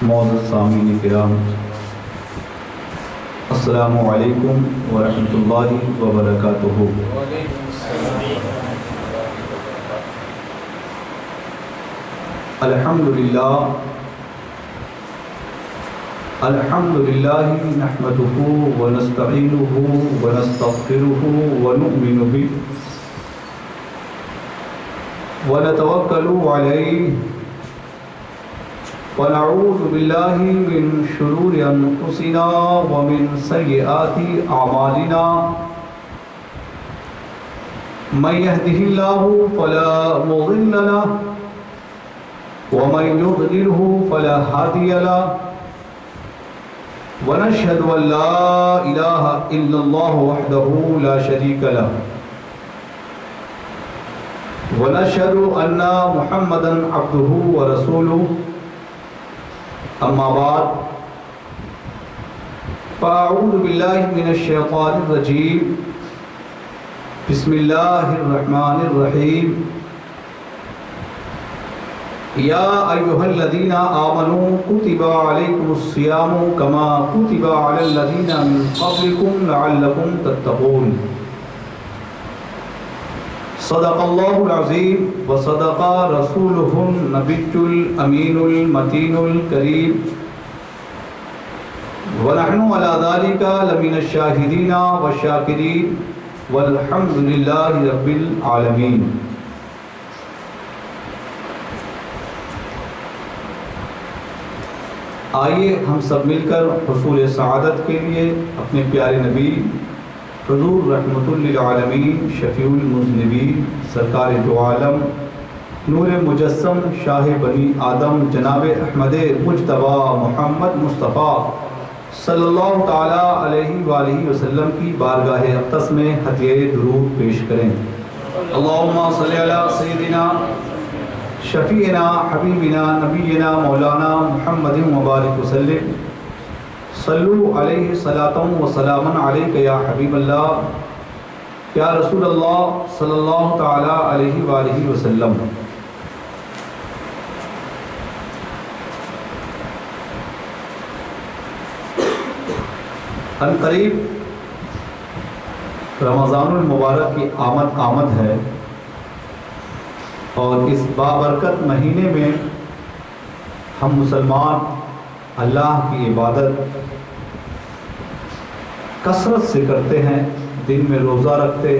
معزز سامعین کرام، السلام علیکم ورحمۃ اللہ وبرکاتہ۔ الحمد للہ نحمده ونستعینه ونستغفره ونؤمن به ونتوکل علیہ ونعوذ باللہ من شرور انفسنا ومن سیئات اعمالنا، من يهده الله فلا مضل له ومن يضلله فلا هادي له، ونشهد ان لا اله الا الله وحده لا شريك له، ونشهد ان محمدا عبده ورسوله، اما بعد فاعوذ باللہ من الشیطان الرجیم، بسم اللہ الرحمن الرحیم، یا ایہا الذین آمنوا کتب علیکم الصیام کما کتب علی الذین من قبلکم لعلکم تتقون۔ صدق اللہ العظیم وصدق رسولہ النبی الامین المتین الکریم، ونحن علی ذلک لمن الشاہدین والشاکرین والحمد للہ رب العالمین۔ آئیے ہم سب مل کر حصول سعادت کے لیے اپنے پیارے نبی حضور رحمت للعالمین شفیع المذنبین سرکار دو عالم نور مجسم شاہ بنی آدم جناب احمد مجتبی محمد مصطفیٰ صلی اللہ تعالیٰ علیہ وآلہ وسلم کی بارگاہ اقدس میں ہدیہ درود پیش کریں۔ اللہم صلی علی سیدنا شفیعنا حبیبنا نبینا مولانا محمد مبارک وسلم، صلو علیہ صلاۃ و سلام علیک یا حبیب اللہ یا رسول اللہ صلی اللہ تعالیٰ علیہ وآلہ وسلم۔ ان قریب رمضان المبارک کی آمد ہے، اور اس بابرکت مہینے میں ہم مسلمان اللہ کی عبادت کثرت سے کرتے ہیں، دن میں روزہ رکھتے،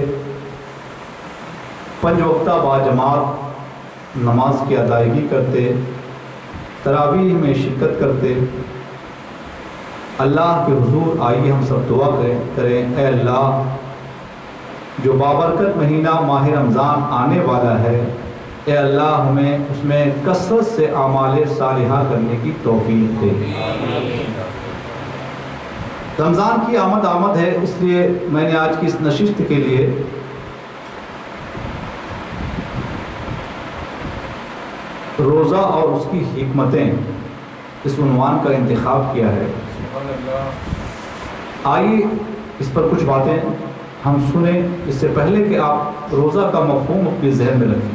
5 وقتہ باجماعت نماز کی ادائیگی کرتے، تراویح میں شرکت کرتے۔ اللہ کے حضور آئیے ہم سب دعا کریں، اے اللہ جو بابرکت مہینہ ماہ رمضان آنے والا ہے، اے اللہ ہمیں اس میں کثرت سے اعمال صالحہ کرنے کی توفیق دے۔ رمضان کی آمد ہے، اس لیے میں نے آج کی اس نشست کے لیے روزہ اور اس کی حکمتیں اس عنوان کا انتخاب کیا ہے۔ آئیے اس پر کچھ باتیں ہم سنیں، اس سے پہلے کہ آپ روزہ کا مفہوم اپنے ذہن میں رکھیں۔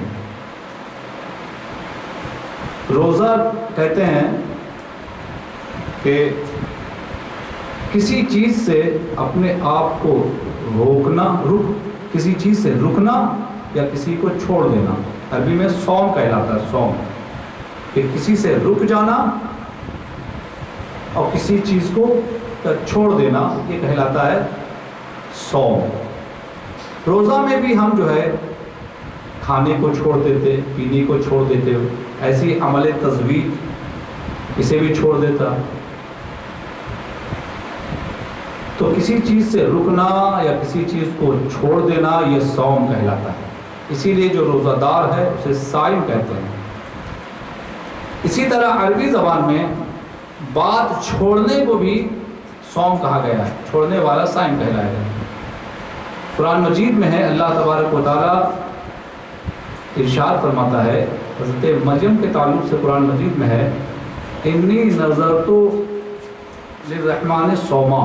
روزہ کہتے ہیں کہ کسی چیز سے اپنے آپ کو کسی چیز سے رکنا یا کسی کو چھوڑ دینا، عربی میں صوم کہلاتا ہے۔ صوم کہ کسی سے رک جانا اور کسی چیز کو چھوڑ دینا، یہ کہلاتا ہے صوم۔ روزہ میں بھی ہم جو ہے کھانے کو چھوڑ دیتے، پینے کو چھوڑ دیتے، ایسی عمل تزویج اسے بھی چھوڑ دیتا۔ تو کسی چیز سے رکنا یا کسی چیز کو چھوڑ دینا یہ صوم کہلاتا ہے، اسی لیے جو روزہ دار ہے اسے صائم کہتے ہیں۔ اسی طرح عربی زبان میں بات چھوڑنے کو بھی صوم کہا گیا ہے، چھوڑنے والا صائم کہلایا ہے۔ قرآن مجید میں ہے، اللہ تبارک و تعالیٰ ارشاد فرماتا ہے حضرت مریم کے تعلق سے، قرآن مجید میں ہے انی نذرت للرحمن صوما،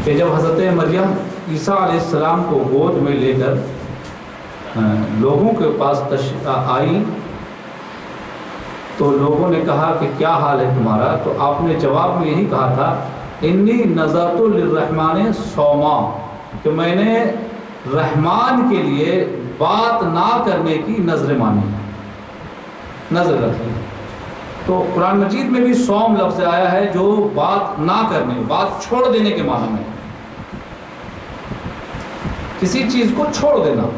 کہ جب حضرت مریم عیسیٰ علیہ السلام کو گود میں لے کر لوگوں کے پاس آئی تو لوگوں نے کہا کہ کیا حال ہے تمہارا؟ تو آپ نے جواب میں یہی کہا تھا انی نذرت للرحمن صوما، کہ میں نے رحمان کے لیے بات نہ کرنے کی نظر مانی، نظر رکھی۔ تو قرآن مجید میں بھی صوم لفظ آیا ہے جو بات نہ کرنے، بات چھوڑ دینے کے معنی میں، کسی چیز کو چھوڑ دینا۔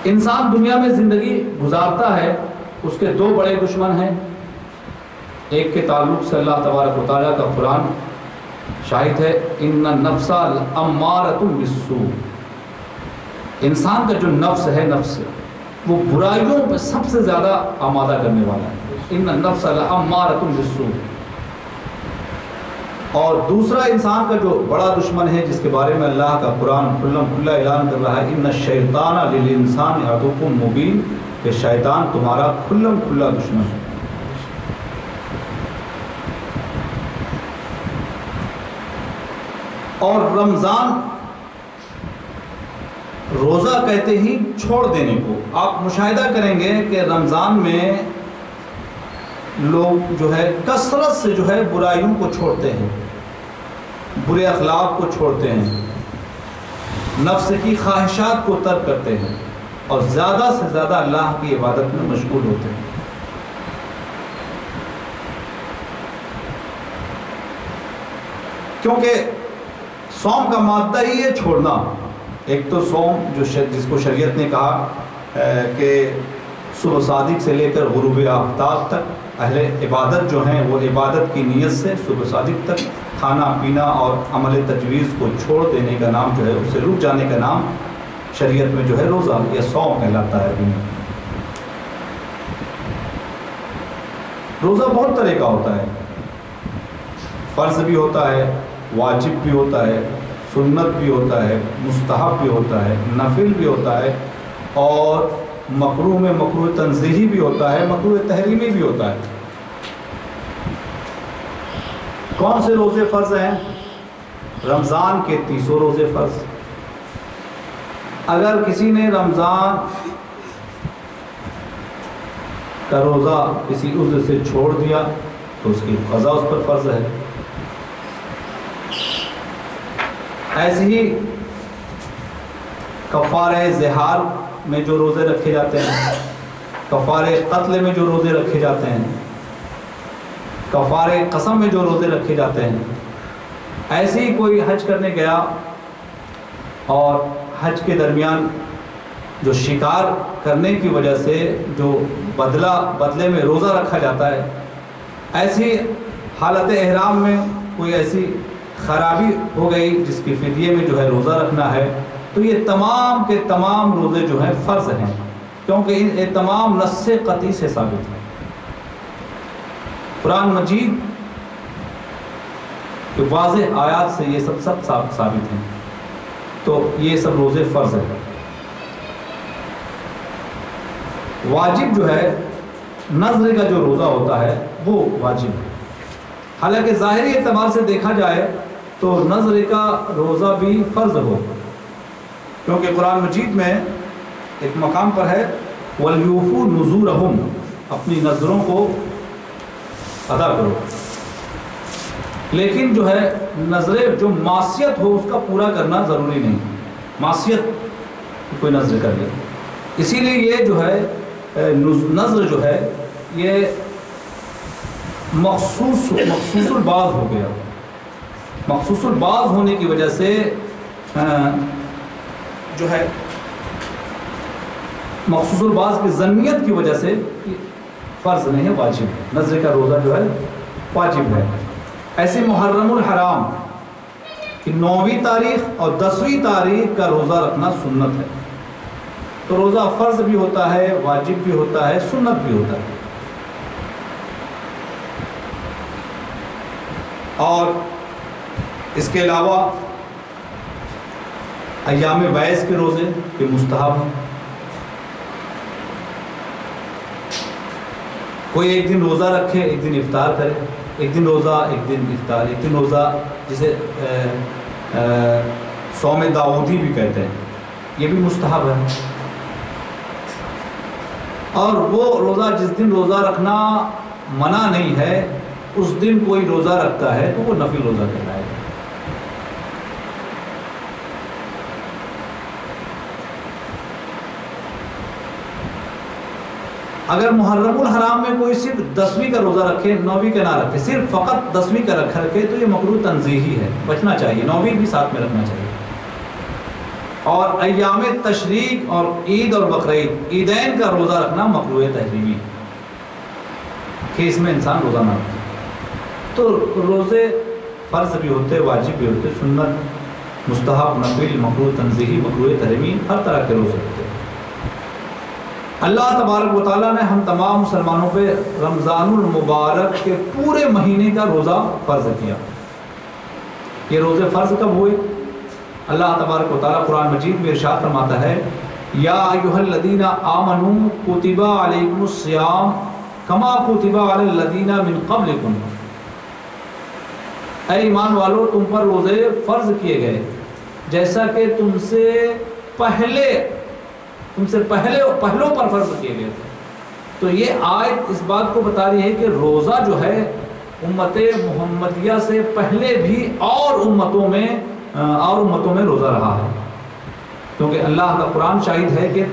انسان دنیا میں زندگی گزارتا ہے، اس کے دو بڑے دشمن ہیں، ایک کے تعلق سے اللہ تبارک و تعالیٰ کا قرآن شاہد ہے ان النفس لامارۃ بالسوء، انسان کا جو نفس ہے، نفس وہ برائیوں پہ سب سے زیادہ آمادہ کرنے والا ہے، ان النفس لامارۃ بالسوء۔ اور دوسرا انسان کا جو بڑا دشمن ہے جس کے بارے میں اللہ کا قرآن کھلم کھلا اعلان کر رہا ہے ان الشیطان للانسان عدو مبین، کہ شیطان تمہارا کھلم کھلا دشمن ہے۔ اور رمضان روزہ کہتے ہی چھوڑ دینے کو، آپ مشاہدہ کریں گے کہ رمضان میں لوگ جو ہے کثرت سے جو ہے برائیوں کو چھوڑتے ہیں، برے اخلاق کو چھوڑتے ہیں، نفس کی خواہشات کو ترک کرتے ہیں، اور زیادہ سے زیادہ اللہ کی عبادت میں مشغول ہوتے ہیں۔ کیونکہ صوم کا مادہ ہی ہے چھوڑنا۔ ایک تو صوم جس کو شریعت نے کہا کہ صبح صادق سے لے کر غروب آفتاب تک اہل عبادت جو ہیں وہ عبادت کی نیت سے صبح صادق تک کھانا پینا اور عمل تجویز کو چھوڑ دینے کا نام جو ہے، اس سے رک جانے کا نام شریعت میں جو ہے روزہ یا صوم کہلاتا ہے۔ روزہ بہت طرح کا ہوتا ہے، فرض بھی ہوتا ہے، واجب بھی ہوتا ہے، سنت بھی ہوتا ہے، مستحب بھی ہوتا ہے، نفل بھی ہوتا ہے، اور مکروہ میں مکروہ تنزیہی بھی ہوتا ہے، مکروہ تحریمی بھی ہوتا ہے۔ کون سے روزے فرض ہیں؟ رمضان کے 30 روزے فرض۔ اگر کسی نے رمضان کا روزہ کسی عذر سے چھوڑ دیا تو اس کی قضا اس پر فرض ہے۔ ایسے ہی کفارہ زہار میں جو روزے رکھے جاتے ہیں، کفارہ قتل میں جو روزے رکھے جاتے ہیں، کفارہ قسم میں جو روزے رکھے جاتے ہیں، ایسے ہی کوئی حج کرنے گیا اور حج کے درمیان جو شکار کرنے کی وجہ سے جو بدلے میں روزہ رکھا جاتا ہے، ایسی حالت احرام میں کوئی ایسی خرابی ہو گئی جس کی فدیے میں جو ہے روزہ رکھنا ہے، تو یہ تمام کے تمام روزے جو ہیں فرض ہیں، کیونکہ یہ تمام نص قطعی سے ثابت ہے۔ قرآن مجید کے واضح آیات سے یہ سب ثابت ہیں، تو یہ سب روزے فرض ہیں۔ واجب جو ہے نذر کا جو روزہ ہوتا ہے وہ واجب ہے، حالانکہ ظاہری اعتبار سے دیکھا جائے تو نذر کا روزہ بھی فرض ہو، کیونکہ قرآن مجید میں ایک مقام پر ہے وَلْيُوفُوا نُذُورَهُمْ، اپنی نذروں کو ادا کرو، لیکن جو ہے نذر جو معصیت ہو اس کا پورا کرنا ضروری نہیں، معصیت کوئی نذر کر لے، اسی لیے یہ جو ہے نذر جو ہے یہ مخصوص الباز ہو گیا، مخصوص الباز ہونے کی وجہ سے جو ہے مخصوص الباز کی ضمنیت کی وجہ سے فرض نہیں ہے، واجب ہے، نذر کا روزہ جو ہے واجب ہے۔ ایسے محرم الحرام کی 9ویں تاریخ اور 10ویں تاریخ کا روزہ رکھنا سنت ہے، تو روزہ فرض بھی ہوتا ہے، واجب بھی ہوتا ہے، سنت بھی ہوتا ہے۔ اور اس کے علاوہ ایام بیض کے روزے کے مستحب ہیں، کوئی ایک دن روزہ رکھے، ایک دن افطار کرے، ایک دن روزہ ایک دن افطار، ایک دن روزہ، جسے صوم داؤدی بھی کہتے ہیں، یہ بھی مستحب ہے۔ اور وہ روزہ جس دن روزہ رکھنا منع نہیں ہے اس دن کوئی روزہ رکھتا ہے تو وہ نفل روزہ کہلائے گا۔ اگر محرم الحرام میں کوئی صرف 10ویں کا روزہ رکھے 9ویں کا نہ رکھے، صرف فقط 10ویں کا رکھے تو یہ مکروہ تنزیہی ہے، بچنا چاہیے، 9ویں بھی ساتھ میں رکھنا چاہیے۔ اور ایام تشریق اور عید اور بقرعید، عیدین کا روزہ رکھنا مکروہ تحریمی کہ اس میں انسان روزہ نہ رکھے۔ تو روزے فرض بھی ہوتے، واجب بھی ہوتے، سنت، مستحب، نفل، مکروہ تنزیہی، مکروہ تحریمی، ہر طرح کے روزے ہوتے ہیں۔ اللہ تبارک و تعالیٰ نے ہم تمام مسلمانوں پہ رمضان المبارک کے پورے مہینے کا روزہ فرض کیا۔ یہ روزے فرض کب ہوئے؟ اللہ تبارک و تعالیٰ قرآن مجید میں ارشاد فرماتا ہے، یا ایھا الذین آمنوا کتب علیکم الصیام کما کتب علی الذین من قبلکم، اے ایمان والو تم پر روزے فرض کیے گئے جیسا کہ تم سے پہلوں پر فرض کیے گئے تھے۔ تو یہ آیت اس بات کو بتا رہی ہے کہ روزہ جو ہے امت محمدیہ سے پہلے بھی اور امتوں میں روزہ رہا ہے، کیونکہ اللہ کا قرآن شاہد ہے کہ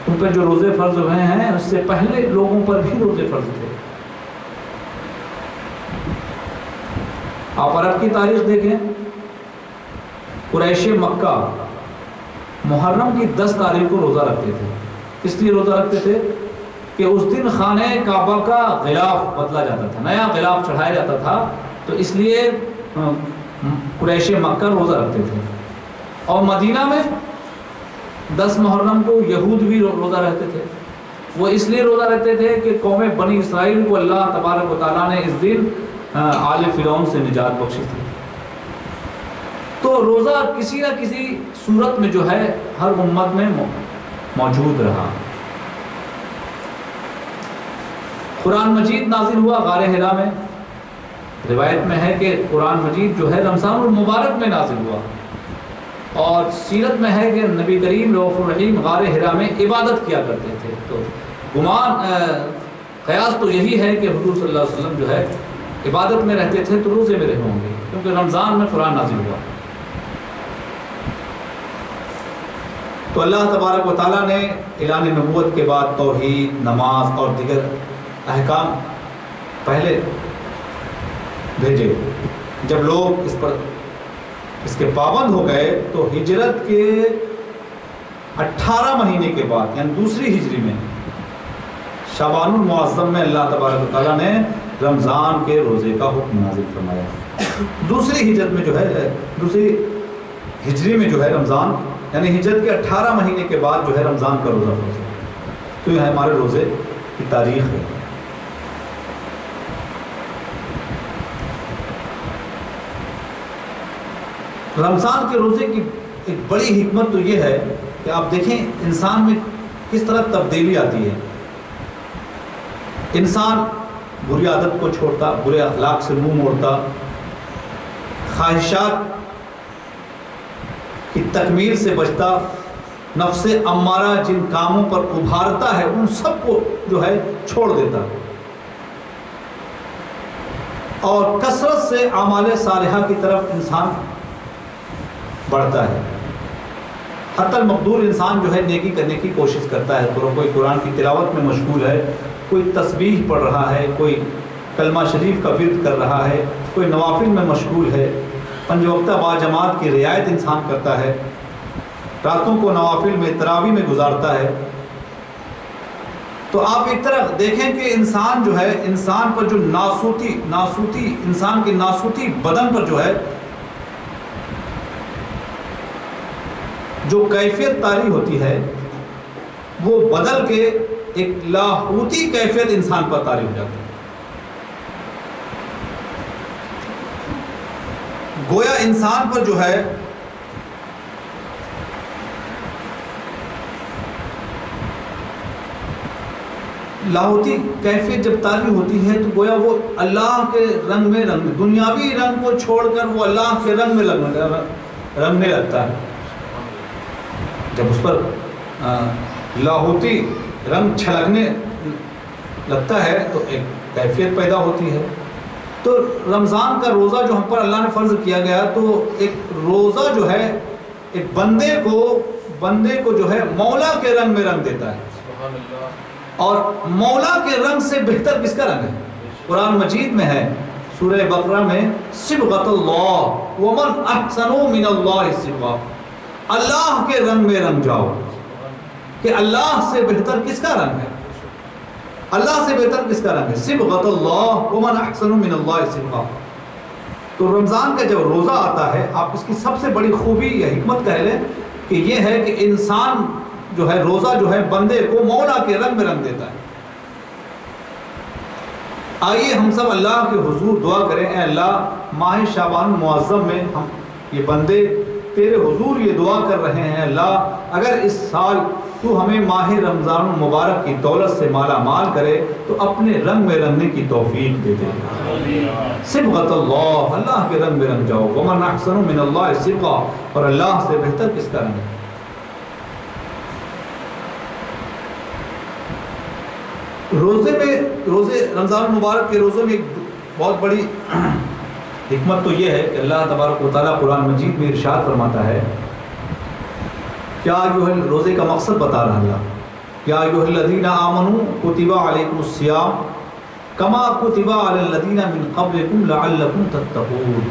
تم پہ جو روزے فرض ہوئے ہیں اس سے پہلے لوگوں پر بھی روزے فرض تھے۔ آپ عرب کی تاریخ دیکھیں، قریش مکہ محرم کی 10 تاریخ کو روزہ رکھتے تھے۔ اس لیے روزہ رکھتے تھے کہ اس دن خانہ کعبہ کا غلاف بدلا جاتا تھا، نیا غلاف چڑھایا جاتا تھا، تو اس لیے قریش مکہ روزہ رکھتے تھے۔ اور مدینہ میں 10 محرم کو یہود بھی روزہ رہتے تھے۔ وہ اس لیے روزہ رہتے تھے کہ قوم بنی اسرائیل کو اللہ تبارک و تعالیٰ نے اس دن آل فرعون سے نجات بخشی تھی۔ تو روزہ کسی نہ کسی صورت میں جو ہے ہر امت میں موجود رہا۔ قرآن مجید نازل ہوا غار حرا میں، روایت میں ہے کہ قرآن مجید جو ہے رمضان المبارک میں نازل ہوا، اور سیرت میں ہے کہ نبی کریم رؤوف الرحیم غار حرا میں عبادت کیا کرتے تھے۔ تو قیاس تو یہی ہے کہ حضور صلی اللہ علیہ وسلم جو ہے عبادت میں رہتے تھے تو روزے میں رہے ہوں گے، کیونکہ رمضان میں قرآن نازل ہوا۔ تو اللہ تبارک و تعالیٰ نے اعلان نبوت کے بعد توحید، نماز اور دیگر احکام پہلے بھیجے۔ جب لوگ اس کے پابند ہو گئے تو ہجرت کے 18 مہینے کے بعد یعنی دوسری ہجری میں شعبان المعظم میں اللہ تبارک و تعالیٰ نے رمضان کے روزے کا حکم نازل فرمایا۔ دوسری ہجرت میں جو ہے، دوسری ہجری میں جو ہے رمضان یعنی ہجرت کے 18 مہینے کے بعد جو ہے رمضان کا روزہ فرض ہے۔ تو یہ ہمارے روزے کی تاریخ ہے۔ رمضان کے روزے کی ایک بڑی حکمت تو یہ ہے کہ آپ دیکھیں انسان میں کس طرح تبدیلی آتی ہے۔ انسان بری عادت کو چھوڑتا، برے اخلاق سے منہ موڑتا، خواہشات کی تکمیل سے بچتا، نفس امارہ جن کاموں پر ابھارتا ہے ان سب کو جو ہے چھوڑ دیتا، اور کثرت سے اعمال صالحہ کی طرف انسان بڑھتا ہے۔ حتی المقدور انسان جو ہے نیکی کرنے کی کوشش کرتا ہے، کوئی قرآن کی تلاوت میں مشغول ہے، کوئی تسبیح پڑھ رہا ہے، کوئی کلمہ شریف کا ورد کر رہا ہے، کوئی نوافل میں مشغول ہے، 5 وقتہ باجماعت کی رعایت انسان کرتا ہے، راتوں کو نوافل میں تراویح میں گزارتا ہے۔ تو آپ ایک طرح دیکھیں کہ انسان جو ہے، انسان پر جو ناسوتی انسان کے ناسوتی بدن پر جو ہے جو کیفیت طاری ہوتی ہے وہ بدل کے ایک لاہوتی کیفیت انسان پر طاری ہو جاتی ہے۔ گویا انسان پر جو ہے لاہوتی کیفیت جب طاری ہوتی ہے تو گویا وہ اللہ کے رنگ میں دنیاوی رنگ کو چھوڑ کر وہ اللہ کے رنگ میں رنگنے لگتا ہے۔ جب اس پر لاہوتی رنگ چھلکنے لگتا ہے تو ایک کیفیت پیدا ہوتی ہے. تو رمضان کا روزہ جو ہم پر اللہ نے فرض کیا گیا تو ایک روزہ جو ہے ایک بندے کو جو ہے مولا کے رنگ میں رنگ دیتا ہے. اور مولا کے رنگ سے بہتر کس کا رنگ ہے؟ قرآن مجید میں ہے سورہ بقرہ میں صبغۃ اللہ ومن احسن من اللہ صبغہ، اللہ کے رنگ میں رنگ جاؤ. کہ اللہ سے بہتر کس کا رنگ ہے؟ اللہ سے بہتر کس کا رنگ ہے؟ صبغۃ اللہ ومن احسن من اللہ صبغہ. تو رمضان کا جب روزہ آتا ہے آپ اس کی سب سے بڑی خوبی یا حکمت کہہ لیں کہ یہ ہے کہ انسان جو ہے روزہ جو ہے بندے کو مولا کے رنگ میں رنگ دیتا ہے. آئیے ہم سب اللہ کے حضور دعا کریں، اے اللہ ماہ شعبان معظم میں ہم یہ بندے تیرے حضور یہ دعا کر رہے ہیں، اللہ اگر اس سال تو ہمیں ماہ رمضان المبارک کی دولت سے مالا مال کرے تو اپنے رنگ میں رنگنے کی توفیق دے دے. صبغۃ اللہ، اللہ کے رنگ میں رنگ جاؤ. ومن احسن من اللہ صبغہ، اور اللہ سے بہتر کس کا رنگ ہے؟ روزے رمضان المبارک کے روزے میں ایک بہت بڑی حکمت تو یہ ہے کہ اللہ تبارک و تعالیٰ قرآن مجید میں ارشاد فرماتا ہے، کیا روزے کا مقصد بتا رہا اللہ، یا ایھا الذین آمنوا کتب علیکم الصیام کما کتب علی الذین من قبلکم لعلکم تتقون.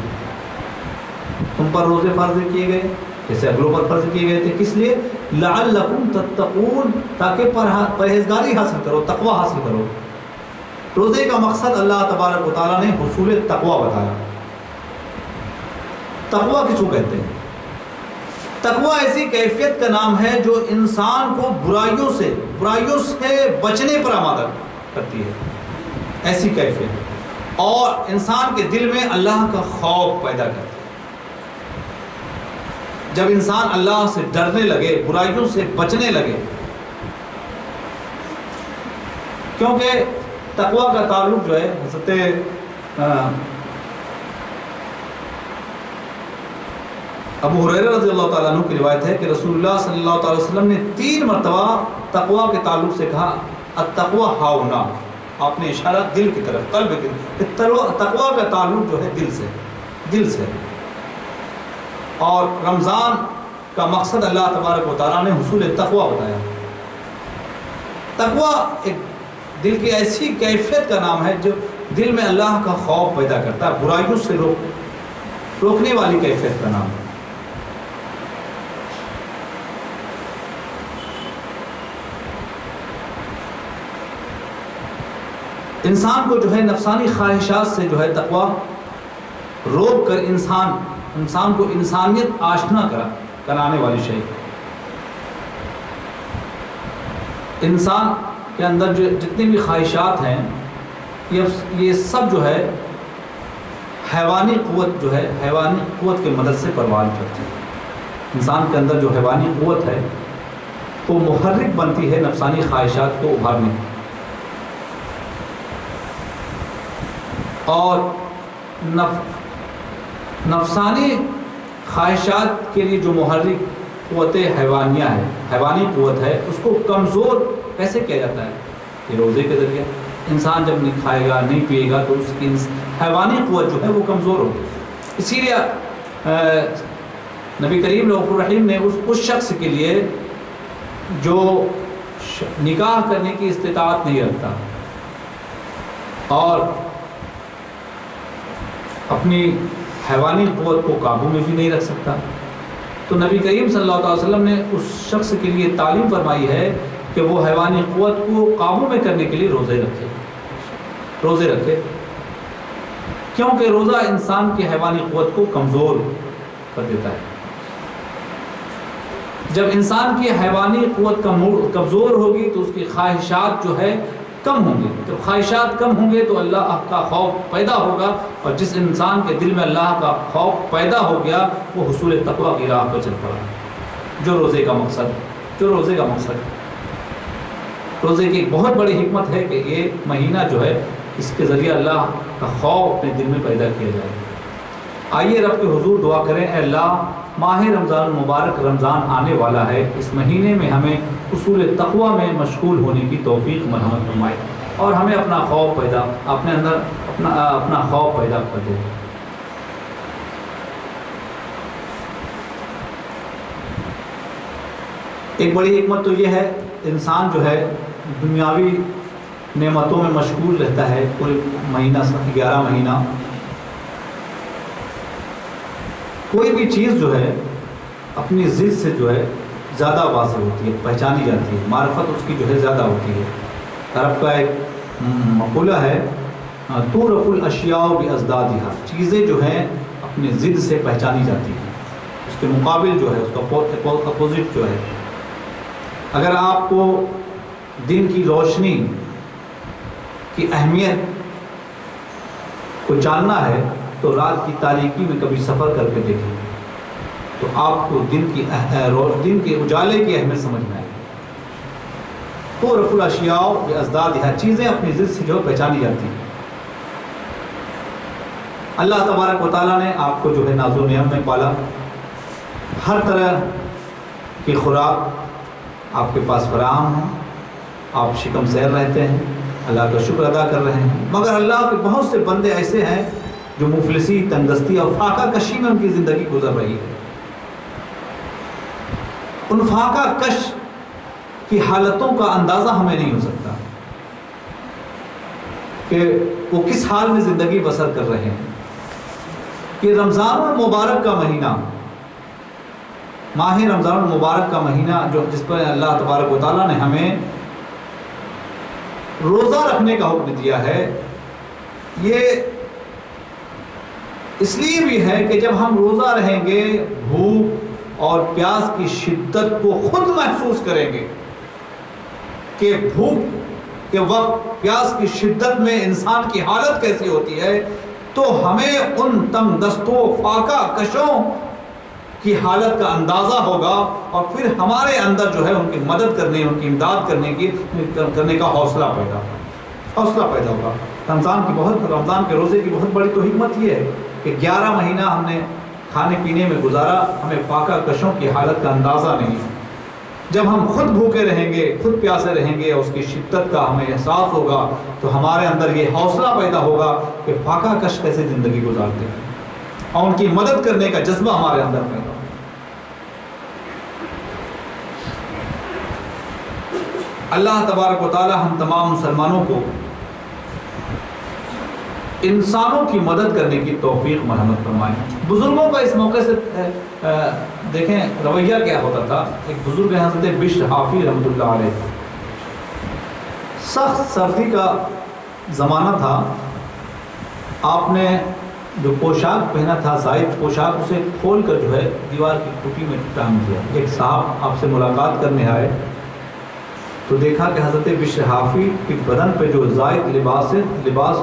تم پر روزے فرض کیے گئے جیسے اگلوں پر فرض کیے گئے تھے، کس لیے؟ لعلکم تتقون، تاکہ پرہیزگاری حاصل کرو، تقوی حاصل کرو. روزے کا مقصد اللہ تبارک و تعالیٰ نے حصول تقوی بتایا. تقوی کس کو کہتے ہیں؟ تقوی ایسی کیفیت کا نام ہے جو انسان کو برائیوں سے بچنے پر آمادہ کرتی ہے. ایسی کیفیت، اور انسان کے دل میں اللہ کا خوف پیدا کرتی ہے. جب انسان اللہ سے ڈرنے لگے، برائیوں سے بچنے لگے، کیونکہ تقوی کا تعلق جو ہے حضرت ابو ہریرہ رضی اللہ تعالیٰ عنہ کی روایت ہے کہ رسول اللہ صلی اللہ علیہ وسلم نے 3 مرتبہ تقوی کے تعلق سے کہا التقوی ہاؤنا. آپ نے اشارہ دل کی طرف، قلب کی طرف. تقوی کا تعلق جو ہے دل سے. اور رمضان کا مقصد اللہ تبارک و تعالیٰ نے حصول تقوی بتایا. تقوی ایک دل کی ایسی کیفیت کا نام ہے جو دل میں اللہ کا خوف پیدا کرتا ہے، برائیوں سے روکنے والی کیفیت کا نام ہے. انسان کو جو ہے نفسانی خواہشات سے جو ہے تقوی روک کر انسان کو انسانیت آشنا کرانے والی شے. انسان کے اندر جو جتنی بھی خواہشات ہیں یہ سب جو ہے حیوانی قوت کے مدد سے پروان چڑھتی ہے. انسان کے اندر جو حیوانی قوت ہے وہ محرک بنتی ہے نفسانی خواہشات کو ابھارنے کی. اور نفسانی خواہشات کے لیے جو محرک قوت حیوانیہ ہے، حیوانی قوت ہے، اس کو کمزور کیسے کیا جاتا ہے؟ یہ روزے کے ذریعے. انسان جب نہیں کھائے گا نہیں پیے گا تو اس کی حیوانی قوت جو ہے وہ کمزور ہوگی. اسی لیے نبی کریم رؤوف الرحیم نے اس شخص کے لیے جو نکاح کرنے کی استطاعت نہیں رکھتا اور اپنی حیوانی قوت کو قابو میں بھی نہیں رکھ سکتا، تو نبی کریم صلی اللہ علیہ وسلم نے اس شخص کے لیے تعلیم فرمائی ہے کہ وہ حیوانی قوت کو قابو میں کرنے کے لیے روزے رکھے، کیونکہ روزہ انسان کی حیوانی قوت کو کمزور کر دیتا ہے. جب انسان کی حیوانی قوت کمزور ہوگی تو اس کی خواہشات جو ہے کم ہوں گے. جب خواہشات کم ہوں گے تو اللہ کا خوف پیدا ہوگا، اور جس انسان کے دل میں اللہ کا خوف پیدا ہو گیا وہ حصول تقوی کی راہ پر چل پڑا. جو روزے کا مقصد روزے کی ایک بہت بڑی حکمت ہے کہ یہ مہینہ جو ہے اس کے ذریعے اللہ کا خوف اپنے دل میں پیدا کیا جائے. آئیے رب کے حضور دعا کریں، اے اللہ ماہ رمضان المبارک رمضان آنے والا ہے، اس مہینے میں ہمیں اصول تقوی میں مشغول ہونے کی توفیق مرحمت فرمائے اور ہمیں اپنا خوف پیدا اپنے اندر اپنا خوف پیدا کر دے۔ ایک بڑی حکمت تو یہ ہے، انسان جو ہے دنیاوی نعمتوں میں مشغول رہتا ہے پورے مہینہ 11 مہینہ، کوئی بھی چیز جو ہے اپنی ضد سے جو ہے زیادہ واضح ہوتی ہے، پہچانی جاتی ہے، معرفت اس کی جو ہے زیادہ ہوتی ہے۔ عرب کا ایک مقولہ ہے تُعْرَفُ الْأَشْيَاءُ بِأَضْدَادِهَا، چیزیں جو ہیں اپنی ضد سے پہچانی جاتی ہیں، اس کے مقابل جو ہے اس کا اپوزٹ جو ہے۔ اگر آپ کو دن کی روشنی کی اہمیت کو جاننا ہے تو رات کی تاریکی میں کبھی سفر کر کے دیکھیں تو آپ کو دن کے اجالے کی اہمیت سمجھ میں آئے گی۔ تُعْرَفُ الْأَشْيَاءُ بِأَضْدَادِهَا، چیزیں اپنی ضد سے جو پہچانی جاتی ہیں۔ اللہ تبارک و تعالیٰ نے آپ کو جو ہے ناز و نعمت میں پالا، ہر طرح کی خوراک آپ کے پاس فراہم ہے، آپ شکم سیر رہتے ہیں، اللہ کا شکر ادا کر رہے ہیں، مگر اللہ کے بہت سے بندے ایسے ہیں جو مفلسی، تنگدستی اور فاقہ کشی میں ان کی زندگی گزر رہی ہے۔ ان فاقہ کش کی حالتوں کا اندازہ ہمیں نہیں ہو سکتا کہ وہ کس حال میں زندگی بسر کر رہے ہیں۔ کہ رمضان المبارک کا مہینہ، ماہ رمضان المبارک کا مہینہ جس پر اللہ تبارک و تعالیٰ نے ہمیں روزہ رکھنے کا حکم دیا ہے، یہ اس لیے بھی ہے کہ جب ہم روزہ رہیں گے بھوک اور پیاس کی شدت کو خود محسوس کریں گے کہ بھوک کے وقت پیاس کی شدت میں انسان کی حالت کیسی ہوتی ہے، تو ہمیں ان تنگ دستوں فاقہ کشوں کی حالت کا اندازہ ہوگا اور پھر ہمارے اندر جو ہے ان کی مدد کرنے، ان کی امداد کرنے کا حوصلہ پیدا ہوگا۔ رمضان کے روزے کی بہت بڑی تو حکمت یہ ہے کہ 11 مہینہ ہم نے کھانے پینے میں گزارا، ہمیں فاقہ کشوں کی حالت کا اندازہ نہیں ہے۔ جب ہم خود بھوکے رہیں گے، خود پیاسے رہیں گے، اس کی شدت کا ہمیں احساس ہوگا تو ہمارے اندر یہ حوصلہ پیدا ہوگا کہ فاقہ کش کیسے زندگی گزارتے ہیں اور ان کی مدد کرنے کا جذبہ ہمارے اندر پیدا ہوگا۔ اللہ تبارک و تعالی ہم تمام مسلمانوں کو انسانوں کی مدد کرنے کی توفیق مرحمت فرمائے۔ بزرگوں کا اس موقع سے دیکھیں رویہ کیا ہوتا تھا۔ ایک بزرگ ہیں حضرت بشر حافی رحمۃ اللہ علیہ، سخت سردی کا زمانہ تھا، آپ نے جو پوشاک پہنا تھا زائد پوشاک، اسے کھول کر جو ہے دیوار کی کھوٹی میں ٹانگ دیا۔ ایک صاحب آپ سے ملاقات کرنے آئے تو دیکھا کہ حضرت بشر حافی کے بدن پہ جو زائد لباس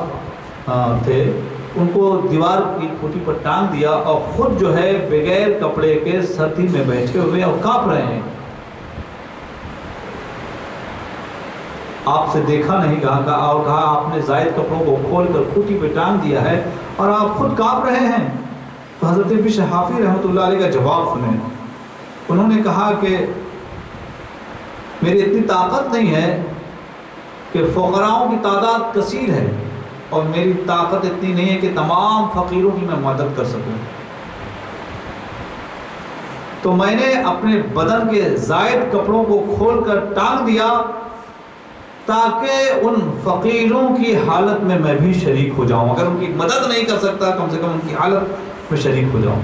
تھے ان کو دیوار کی کھوٹی پر ٹانگ دیا اور خود جو ہے بغیر کپڑے کے سردی میں بیٹھے ہوئے اور کانپ رہے ہیں۔ آپ سے دیکھا نہیں کہا آپ نے زائد کپڑوں کو کھول کر کھوٹی پہ ٹانگ دیا ہے اور آپ خود کانپ رہے ہیں۔ تو حضرت بشر حافی رحمۃ اللہ علیہ کا جواب سنیں۔ انہوں نے کہا کہ میری اتنی طاقت نہیں ہے کہ فقراؤں کی تعداد کثیر ہے اور میری طاقت اتنی نہیں ہے کہ تمام فقیروں کی میں مدد کر سکوں، تو میں نے اپنے بدن کے زائد کپڑوں کو کھول کر ٹانگ دیا تاکہ ان فقیروں کی حالت میں میں بھی شریک ہو جاؤں۔ اگر ان کی مدد نہیں کر سکتا کم سے کم ان کی حالت میں شریک ہو جاؤں۔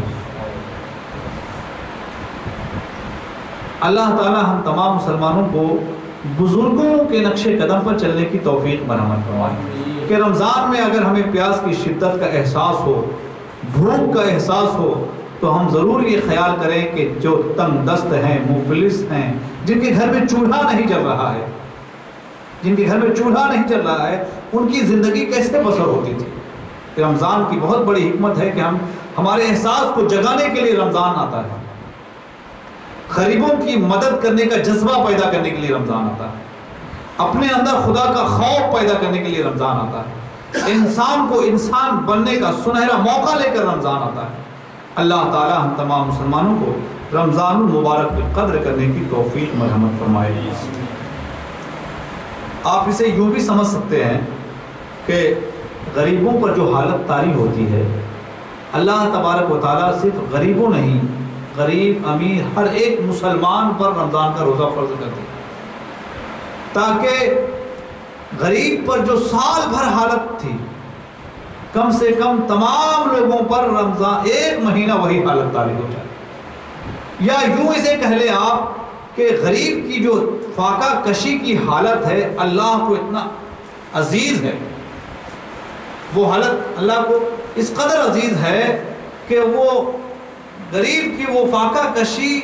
اللہ تعالی ہم تمام مسلمانوں کو بزرگوں کے نقش قدم پر چلنے کی توفیق مرحمت فرمائے کہ رمضان میں اگر ہمیں پیاس کی شدت کا احساس ہو، بھوک کا احساس ہو، تو ہم ضرور یہ خیال کریں کہ جو تنگ دست ہیں، مفلس ہیں، جن کے گھر میں چولہا نہیں جل رہا ہے، ان کی زندگی کیسے بسر ہوتی تھی۔ کہ رمضان کی بہت بڑی حکمت ہے کہ ہمارے احساس کو جگانے کے لیے رمضان آتا ہے، غریبوں کی مدد کرنے کا جذبہ پیدا کرنے کے لیے رمضان آتا ہے، اپنے اندر خدا کا خوف پیدا کرنے کے لیے رمضان آتا ہے، انسان کو انسان بننے کا سنہرا موقع لے کر رمضان آتا ہے۔ اللہ تعالی ہم تمام مسلمانوں کو رمضان المبارک کی قدر کرنے کی توفیق مرحمت فرمائے۔ آپ اسے یوں بھی سمجھ سکتے ہیں کہ غریبوں پر جو حالت طاری ہوتی ہے، اللہ تبارک و تعالیٰ صرف غریبوں نہیں، غریب امیر ہر ایک مسلمان پر رمضان کا روزہ فرض کرتے ہیں، تاکہ غریب پر جو سال بھر حالت تھی کم سے کم تمام لوگوں پر رمضان ایک مہینہ وہی حالت طاری ہو جائے۔ یا یوں اسے کہہ لیں آپ کہ غریب کی جو فاقہ کشی کی حالت ہے اللہ کو اتنا عزیز ہے، وہ حالت اللہ کو اس قدر عزیز ہے کہ وہ غریب کی وہ فاقہ کشی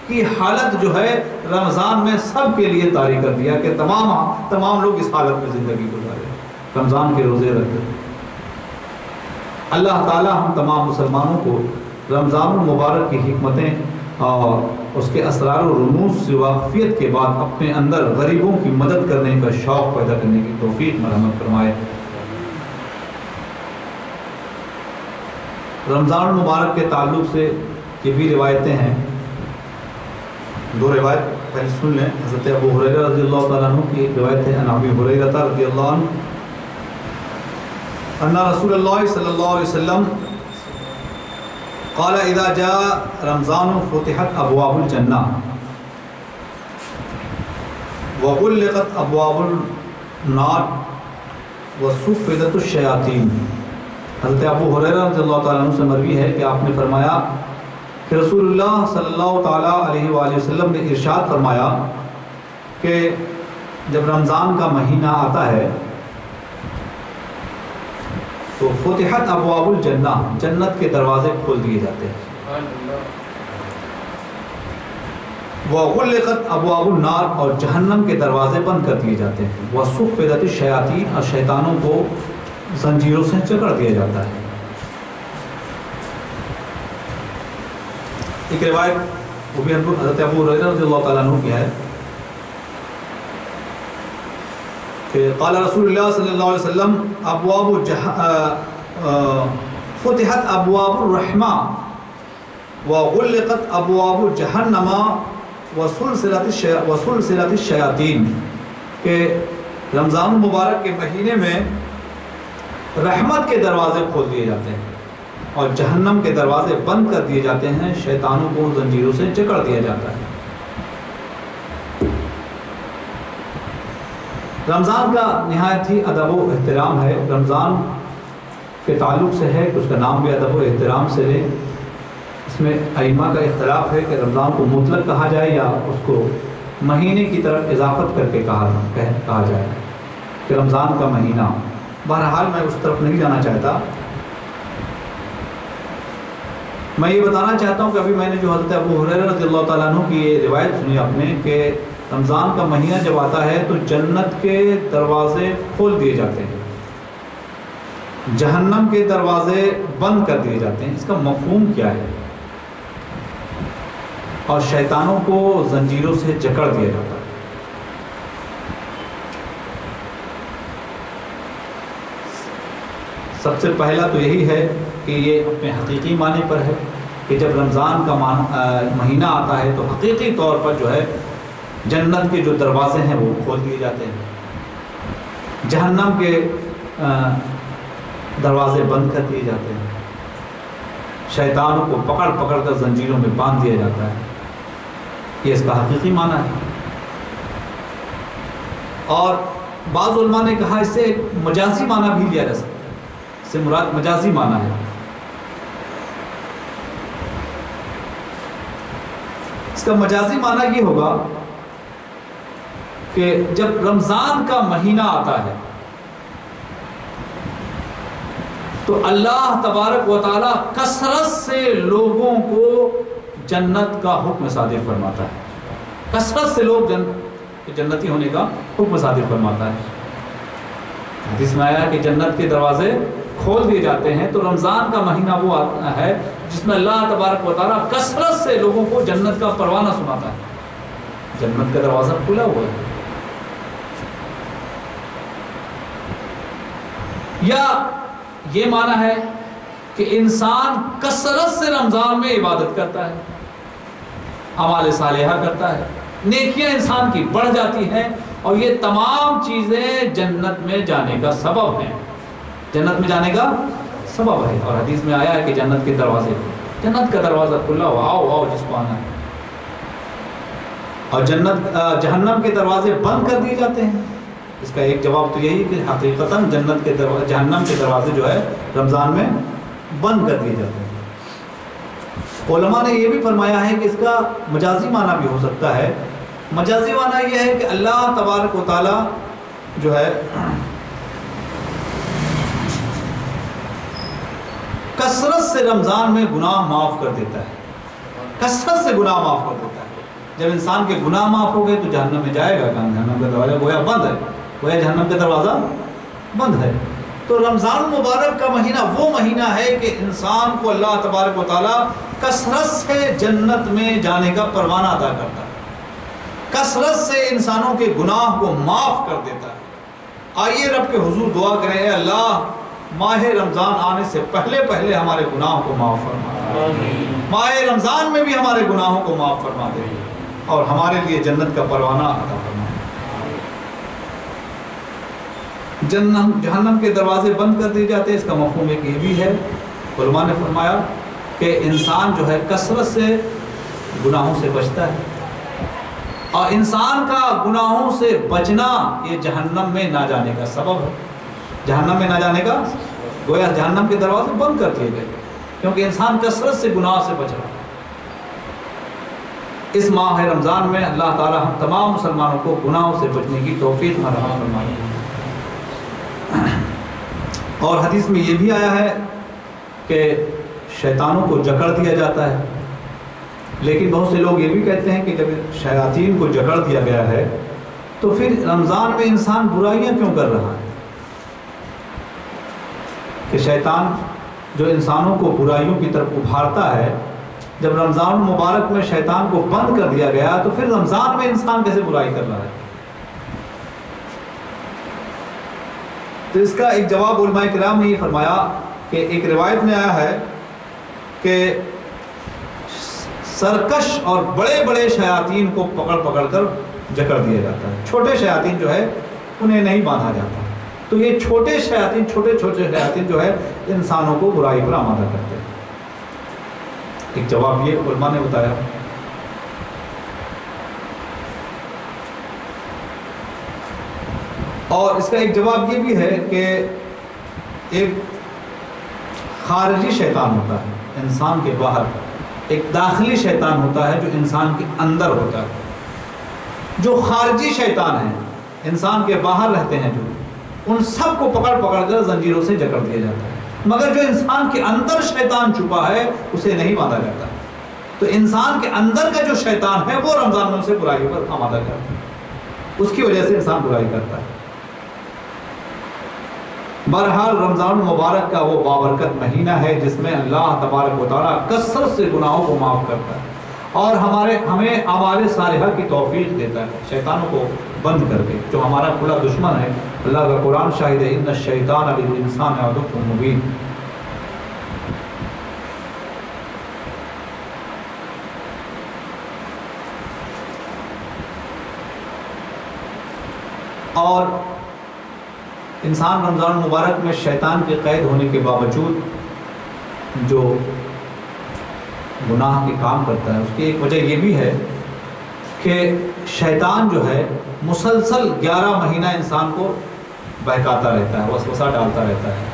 کی حالت جو ہے رمضان میں سب کے لیے طاری کر دیا کہ تمام لوگ اس حالت میں زندگی گزارے، رمضان کے روزے رکھتے۔ اللہ تعالی ہم تمام مسلمانوں کو رمضان المبارک کی حکمتیں اور اس کے اسرار و رموز سے واقفیت کے بعد اپنے اندر غریبوں کی مدد کرنے کا شوق پیدا کرنے کی توفیق مرحمت فرمائے۔ رمضان المبارک کے تعلق سے یہ بھی روایتیں ہیں، دو روایت پہلے سن لیں۔ حضرت ابو ہریرہ رضی اللہ تعالیٰ عنہ کی روایت ہے، عن ابی ہریرہ رضی اللہ عنہ ان رسول اللہ صلی اللہ علیہ وسلم قال اذا جاء رمضان فتحت ابواب الجنہ وغلقت ابواب النار وصفدت الشیاطین۔ حضرت ابو ہریرہ رضی اللہ تعالیٰ عنہ سے مروی ہے کہ آپ نے فرمایا کہ رسول اللہ صلی اللہ تعالیٰ علیہ وآلہ وسلم نے ارشاد فرمایا کہ جب رمضان کا مہینہ آتا ہے تو فتحت ابواب الجنہ، جنت کے دروازے کھول دیے جاتے ہیں، وغلقت ابواب النار، اور جہنم کے دروازے بند کر دیے جاتے ہیں، وصفدت الشیاطین، اور شیطانوں کو زنجیروں سے جکڑ دیا جاتا ہے۔ ایک روایت وہ بھی حضرت ابو ہریرہ رضی اللہ تعالیٰ عنہ کی ہے کہ قال رسول اللہ صلی اللہ علیہ وسلم فتحت ابواب الرحمہ وغلقت ابواب جہنم وسلسلت الشیاطین، کہ رمضان مبارک کے مہینے میں رحمت کے دروازے کھول دیے جاتے ہیں اور جہنم کے دروازے بند کر دیے جاتے ہیں، شیطانوں کو زنجیروں سے جکڑ دیا جاتا ہے۔ رمضان کا نہایت ہی ادب و احترام ہے، رمضان کے تعلق سے ہے کہ اس کا نام بھی ادب و احترام سے لے۔ اس میں ائمہ کا اختلاف ہے کہ رمضان کو مطلق کہا جائے یا اس کو مہینے کی طرف اضافت کر کے کہا جائے کہ رمضان کا مہینہ۔ بہرحال میں اس طرف نہیں جانا چاہتا، میں یہ بتانا چاہتا ہوں کہ ابھی میں نے جو حضرت ابو ہریرہ رضی اللہ تعالیٰ عنہ کی یہ روایت سنی آپ نے کہ رمضان کا مہینہ جب آتا ہے تو جنت کے دروازے کھول دیے جاتے ہیں، جہنم کے دروازے بند کر دیے جاتے ہیں۔ اس کا مفہوم کیا ہے؟ اور شیطانوں کو زنجیروں سے جکڑ دیا جاتا ہے۔ سب سے پہلا تو یہی ہے کہ یہ اپنے حقیقی معنی پر ہے کہ جب رمضان کا مہینہ آتا ہے تو حقیقی طور پر جو ہے جنت کے جو دروازے ہیں وہ کھول دیے جاتے ہیں، جہنم کے دروازے بند کر دیے جاتے ہیں، شیطانوں کو پکڑ پکڑ کر زنجیروں میں باندھ دیا جاتا ہے۔ یہ اس کا حقیقی معنی ہے۔ اور بعض علماء نے کہا اس سے مجازی معنی بھی لیا جا سکتا ہے، اس سے مراد مجازی معنی ہے۔ اس کا مجازی معنی یہ ہوگا کہ جب رمضان کا مہینہ آتا ہے تو اللہ تبارک و تعالی کثرت سے لوگوں کو جنت کا حکم صادر فرماتا ہے، کثرت سے لوگ جنتی ہونے کا حکم صادر فرماتا ہے۔ حدیث میں آیا کہ جنت کے دروازے کھول دیے جاتے ہیں، تو رمضان کا مہینہ وہ آتا ہے جس میں اللہ تبارک و تعالیٰ کثرت سے لوگوں کو جنت کا پروانہ سناتا ہے، جنت کا دروازہ کھلا ہوا ہے۔ یا یہ معنی ہے کہ انسان کثرت سے رمضان میں عبادت کرتا ہے، اعمال صالحہ کرتا ہے، نیکیاں انسان کی بڑھ جاتی ہیں، اور یہ تمام چیزیں جنت میں جانے کا سبب ہیں، جنت میں جانے کا سبب ہے۔ اور حدیث میں آیا ہے کہ جنت کے دروازے، جنت کا دروازہ کھلا ہوا، آؤ آؤ جس کو آنا ہے، اور جہنم کے دروازے بند کر دیے جاتے ہیں۔ اس کا ایک جواب تو یہی کہ حقیقتاً جہنم کے دروازے جو ہے رمضان میں بند کر دیے جاتے ہیں۔ علماء نے یہ بھی فرمایا ہے کہ اس کا مجازی معنی بھی ہو سکتا ہے۔ مجازی معنی یہ ہے کہ اللہ تبارک و تعالی جو ہے کثرت سے رمضان میں گناہ معاف کر دیتا ہے، کثرت سے گناہ معاف کر دیتا ہے۔ جب انسان کے گناہ معاف ہو گئے تو جہنم میں جائے گا کہاں؟ جہنم کا دروازہ گویا بند ہے، گویا جہنم کا دروازہ بند ہے۔ تو رمضان مبارک کا مہینہ وہ مہینہ ہے کہ انسان کو اللہ تبارک و تعالیٰ کثرت سے جنت میں جانے کا پروانہ عطا کرتا ہے، کثرت سے انسانوں کے گناہ کو معاف کر دیتا ہے۔ آئیے رب کے حضور دعا کریں، اے اللہ ماہ رمضان آنے سے پہلے پہلے ہمارے گناہوں کو معاف فرما، ماہ رمضان میں بھی ہمارے گناہوں کو معاف فرما دے اور ہمارے لیے جنت کا پروانہ عطا فرما۔ جہنم کے دروازے بند کر دیے جاتے ہیں، اس کا مفہوم ایک یہ بھی ہے، علماء نے فرمایا کہ انسان جو ہے کثرت سے گناہوں سے بچتا ہے، اور انسان کا گناہوں سے بچنا یہ جہنم میں نہ جانے کا سبب ہے، جہنم میں نہ جانے کا، گویا جہنم کے دروازے بند کر دیے گئے کیونکہ انسان کثرت سے گناہ سے بچ رہا ہے۔ اس ماہ رمضان میں اللہ تعالی ہم تمام مسلمانوں کو گناہوں سے بچنے کی توفیق عطا فرمائے۔ اور حدیث میں یہ بھی آیا ہے کہ شیطانوں کو جکڑ دیا جاتا ہے، لیکن بہت سے لوگ یہ بھی کہتے ہیں کہ جب شیاطین کو جکڑ دیا گیا ہے تو پھر رمضان میں انسان برائیاں کیوں کر رہا ہے؟ کہ شیطان جو انسانوں کو برائیوں کی طرف ابھارتا ہے، جب رمضان مبارک میں شیطان کو بند کر دیا گیا تو پھر رمضان میں انسان کیسے برائی کر رہا ہے؟ تو اس کا ایک جواب علماء کرام نے یہ فرمایا کہ ایک روایت میں آیا ہے کہ سرکش اور بڑے بڑے شیاطین کو پکڑ پکڑ کر جکڑ دیا جاتا ہے، چھوٹے شیاطین جو ہے انہیں نہیں باندھا جاتا۔ تو یہ چھوٹے چھوٹے شیاطین جو ہے انسانوں کو برائی پر آمادہ کرتے ہیں۔ ایک جواب یہ علماء نے بتایا۔ اور اس کا ایک جواب یہ بھی ہے کہ ایک خارجی شیطان ہوتا ہے انسان کے باہر، ایک داخلی شیطان ہوتا ہے جو انسان کے اندر ہوتا ہے۔ جو خارجی شیطان ہیں انسان کے باہر رہتے ہیں، جو ان سب کو پکڑ پکڑ کر زنجیروں سے جکڑ دیا جاتا ہے، مگر جو انسان کے اندر شیطان چھپا ہے اسے نہیں باندھا جاتا۔ تو انسان کے اندر کا جو شیطان ہے وہ رمضان میں اسے برائی پر آمادہ کرتا ہے، اس کی وجہ سے انسان برائی کرتا ہے۔ بہرحال رمضان مبارک کا وہ بابرکت مہینہ ہے جس میں اللہ تبارک و تعالیٰ کثرت سے گناہوں کو معاف کرتا ہے اور ہمیں اعمال صالحہ کی توفیق دیتا ہے، شیطانوں کو بند کر کے، جو ہمارا کھلا دشمن ہے۔ اللہ کا قرآن شاہد ہے، ان الشیطان للانسان عدو مبین۔ اور انسان رمضان مبارک میں شیطان کے قید ہونے کے باوجود جو گناہ کے کام کرتا ہے، اس کی ایک وجہ یہ بھی ہے کہ شیطان جو ہے مسلسل 11 مہینہ انسان کو بہکاتا رہتا ہے، وسوسہ ڈالتا رہتا ہے۔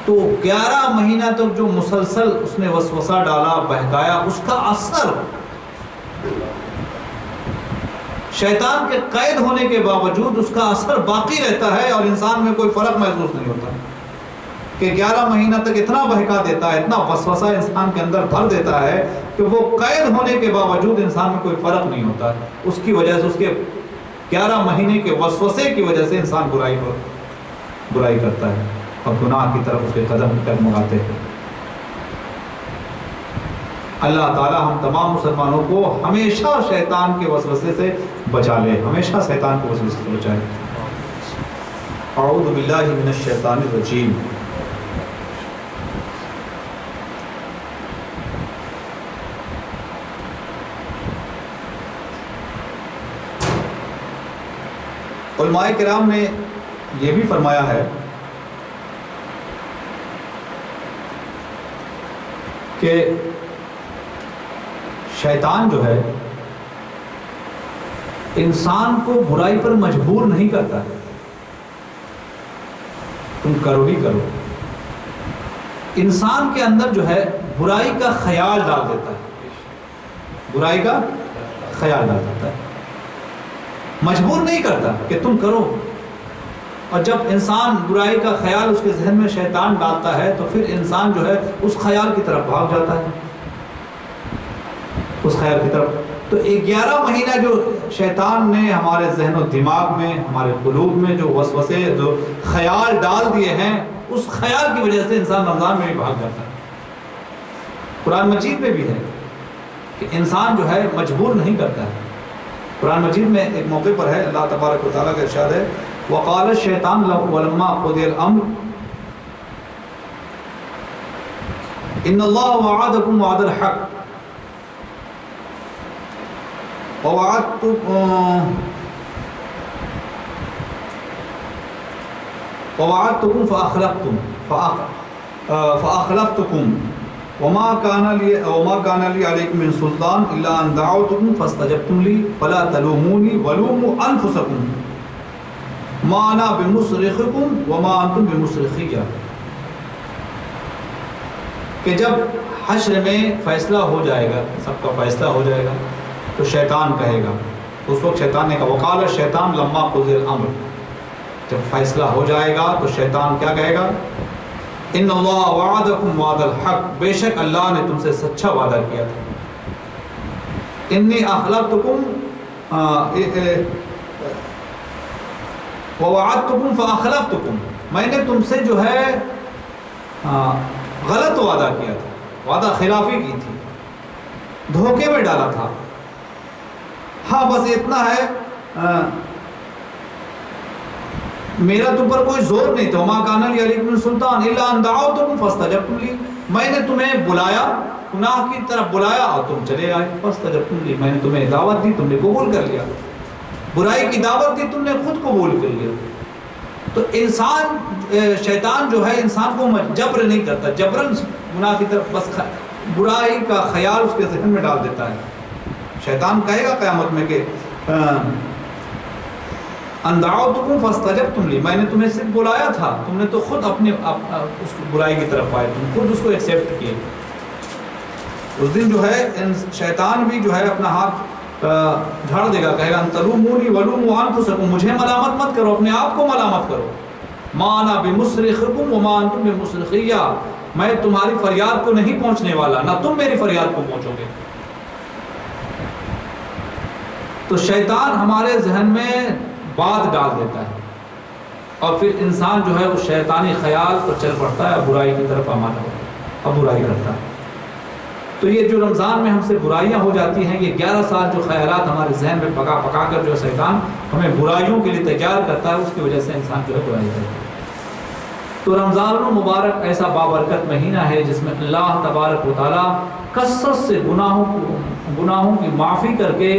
تو 11 مہینہ تک جو مسلسل اس نے وسوسہ ڈالا، بہکایا، اس کا اثر شیطان کے قید ہونے کے باوجود اس کا اثر باقی رہتا ہے اور انسان میں کوئی فرق محسوس نہیں ہوتا کہ 11 مہینہ تک اتنا بہکا دیتا ہے، اتنا وسوسہ انسان کے اندر بھر دیتا ہے کہ وہ قید ہونے کے باوجود انسان میں کوئی فرق نہیں ہوتا۔ اس کی وجہ سے، اس کے 11 مہینے کے وسوسے کی وجہ سے انسان برائی کرتا ہے اور گناہ کی طرف اس کے قدم ڈگمگاتے ہیں۔ اللہ تعالی ہم تمام مسلمانوں کو ہمیشہ شیطان کے وسوسے سے بچا لے، ہمیشہ شیطان کے وسوسے سے بچائے۔ اعوذ باللہ من الشیطان الرجیم۔ علماء کرام نے یہ بھی فرمایا ہے کہ شیطان جو ہے انسان کو برائی پر مجبور نہیں کرتا ہے، تم کرو ہی کرو، انسان کے اندر جو ہے برائی کا خیال ڈال دیتا ہے، برائی کا خیال ڈال دیتا ہے، مجبور نہیں کرتا کہ تم کرو۔ اور جب انسان برائی کا خیال اس کے ذہن میں شیطان ڈالتا ہے تو پھر انسان جو ہے اس خیال کی طرف بھاگ جاتا ہے، اس خیال کی طرف۔ تو 11 مہینہ جو شیطان نے ہمارے ذہن و دماغ میں، ہمارے قلوب میں جو وسوسے، جو خیال ڈال دیے ہیں، اس خیال کی وجہ سے انسان رمضان میں بھی بھاگ جاتا ہے۔ قرآن مجید میں بھی ہے کہ انسان جو ہے مجبور نہیں کرتا ہے۔ قرآن مجید میں ایک موقع پر ہے، اللہ تبارک و تعالیٰ کا ارشاد ہے وَقَالَ الشَّيْطَانُ وَلَمَّا قُضِيَ الْأَمْرُ إِنَّ اللَّهَ وَعَدَكُمْ وَعْدَ الْحَقِّ وَوَعَدْتُكُمْ فَأَخْلَفْتُكُمْ وَمَا كَانَ لِي عَلَيْكُمْ مِنْ سُلْطَانٍ إِلَّا أَنْ دَعَوْتُكُمْ فَاسْتَجَبْتُمْ لِي فَلَا تَلُومُونِي وَلُومُوا أَنفُسَكُمْ مَا أَنَا بِمُصْرِخِكُمْ وَمَا أَنْتُمْ بِمُصْرِخِيَّ۔ کہ جب حشر میں فیصلہ ہو جائے گا، سب کا فیصلہ ہو جائے گا، تو شیطان کہے گا، اس وقت شیطان نے کہا وَقَالَ الشَّيْطَانُ لَمَّا قُضِيَ الْأَمْرُ، جب فیصلہ ہو جائے گا تو شیطان کیا کہے گا؟ ان اللہ وعدکم وعد الحق، بے شک اللہ نے تم سے سچا وعدہ کیا تھا۔ انی اخلفتکم ووعدتکم فاخلفتکم، میں نے تم سے جو ہے غلط وعدہ کیا تھا، وعدہ خلافی کی تھی، دھوکے میں ڈالا تھا۔ ہاں بس اتنا ہے، میرا تم پر کوئی زور نہیں تھا، وَمَا كَانَ لِي عَلَيْكُمْ مِنْ سُلْطَانٍ إِلَّا أَنْ دَعَوْتُكُمْ فَاسْتَجَبْتُمْ لِي، میں نے تمہیں بلایا، گناہ کی طرف بلایا اور تم چلے آئے، فَاسْتَجَبْتُمْ لِي، میں نے تمہیں دعوت دی، تم نے قبول کر لیا، برائی کی دعوت دی، تم نے خود قبول کر لیا۔ تو انسان، شیطان جو ہے انسان کو جبر نہیں کرتا، جبرن گناہ کی طرف، بس برائی کا خیال اس کے ذہن میں ڈال دیتا ہے۔ شیطان کہے گا قیامت میں کہ ان دعوتکم فاستجبتم لی، میں نے تمہیں صرف بلایا تھا، تم نے تو خود اپنے اس برائی کی طرف آئے، تم خود اس کو ایکسیپٹ کیے۔ اس دن جو ہے شیطان بھی جو ہے اپنا ہاتھ جھاڑ دے گا، کہے گا ان تلومونی ولوموا انفسکم، مجھے ملامت مت کرو، اپنے آپ کو ملامت کرو، ما انا بمصرخکم وما انتم بمصرخیہ، میں تمہاری فریاد کو نہیں پہنچنے والا، نہ تم میری فریاد کو پہنچو گے۔ تو شیطان ہمارے ذہن میں بات ڈال دیتا ہے اور پھر انسان جو ہے اس شیطانی خیال پر چل پڑتا ہے اور برائی کی طرف آمادہ ہوتا ہے اور برائی کرتا ہے۔ تو یہ جو رمضان میں ہم سے برائیاں ہو جاتی ہیں، یہ 11 سال جو خیالات ہمارے ذہن میں پکا پکا کر جو شیطان ہمیں برائیوں کے لیے تیار کرتا ہے، اس کی وجہ سے انسان جو ہے برائی کرتا ہے۔ تو رمضان المبارک ایسا بابرکت مہینہ ہے جس میں اللہ تبارک و تعالیٰ کثرت سے گناہوں کی معافی کر کے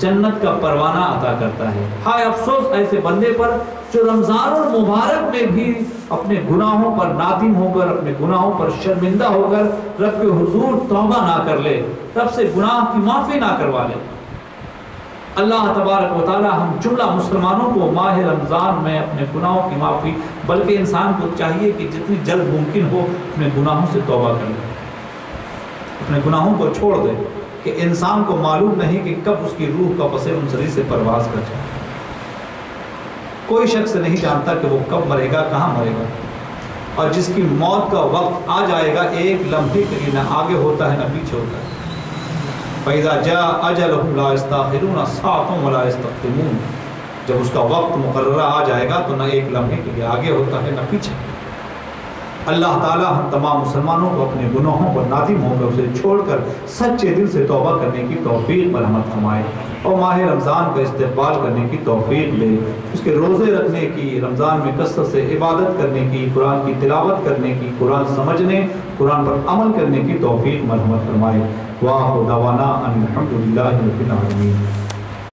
جنت کا پروانہ عطا کرتا ہے۔ ہائے افسوس ایسے بندے پر جو رمضان المبارک میں بھی اپنے گناہوں پر نادم ہو کر، اپنے گناہوں پر شرمندہ ہو کر رب کے حضور توبہ نہ کر لے، رب سے گناہ کی معافی نہ کروا لے۔ اللہ تبارک و تعالی ہم جملہ مسلمانوں کو ماہ رمضان میں اپنے گناہوں کی معافی، بلکہ انسان کو چاہیے کہ جتنی جلد ممکن ہو اپنے گناہوں سے توبہ کر لے، اپنے گناہوں کو چھوڑ دے، کہ انسان کو معلوم نہیں کہ کب اس کی روح کا پس منظری سے پرواز کر جائے۔ کوئی شخص نہیں جانتا کہ وہ کب مرے گا، کہاں مرے گا، اور جس کی موت کا وقت آ جائے گا ایک لمحے کے لیے نہ آگے ہوتا ہے نہ پیچھے ہوتا ہے۔ فَإِذَا جَاءَ أَجَلُهُمْ لَا يَسْتَأْخِرُونَ سَاعَةً وَلَا يَسْتَقْدِمُونَ، جب اس کا وقت مقررہ آ جائے گا تو نہ ایک لمحے کے لیے آگے ہوتا ہے نہ پیچھے۔ اللہ تعالی ہم تمام مسلمانوں کو اپنے گناہوں پر نادم ہو کر اسے چھوڑ کر سچے دل سے توبہ کرنے کی توفیق مرحمت فرمائے، اور ماہ رمضان کا استقبال کرنے کی توفیق لے، اس کے روزے رکھنے کی، رمضان میں کثرت سے عبادت کرنے کی، قرآن کی تلاوت کرنے کی، قرآن سمجھنے، قرآن پر عمل کرنے کی توفیق مرحمت فرمائے۔ وآخر دعوانا ان الحمد للہ رب العالمین۔